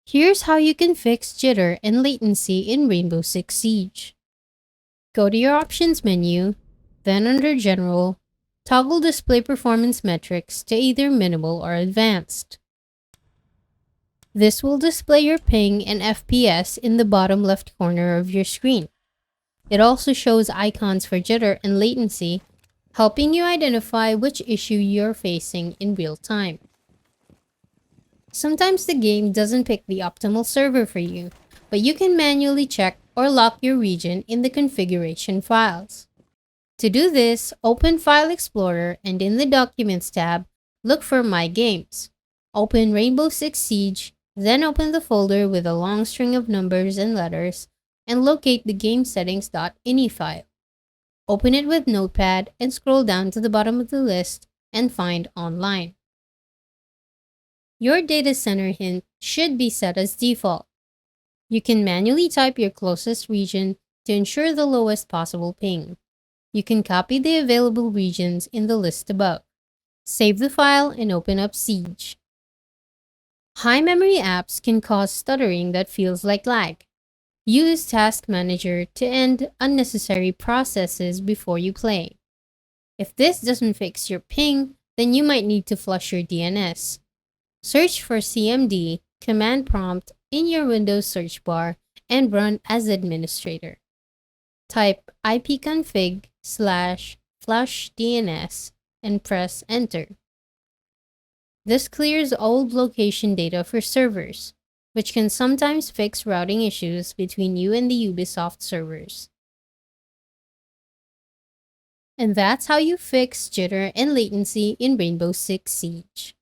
Here's how you can fix jitter and latency in Rainbow Six Siege. Go to your Options menu, then under General, toggle Display Performance Metrics to either Minimal or Advanced. This will display your ping and FPS in the bottom left corner of your screen. It also shows icons for jitter and latency, helping you identify which issue you're facing in real time. Sometimes the game doesn't pick the optimal server for you, but you can manually check or lock your region in the configuration files. To do this, open File Explorer and in the Documents tab, look for My Games. Open Rainbow Six Siege, then open the folder with a long string of numbers and letters, and locate the GameSettings.ini file. Open it with Notepad and scroll down to the bottom of the list and find Online. Your data center hint should be set as default. You can manually type your closest region to ensure the lowest possible ping. You can copy the available regions in the list above. Save the file and open up Siege. High memory apps can cause stuttering that feels like lag. Use Task Manager to end unnecessary processes before you play. If this doesn't fix your ping, then you might need to flush your DNS. Search for CMD command prompt in your Windows search bar and run as administrator. Type ipconfig/flushdns and press enter. This clears old location data for servers, which can sometimes fix routing issues between you and the Ubisoft servers. And that's how you fix jitter and latency in Rainbow Six Siege.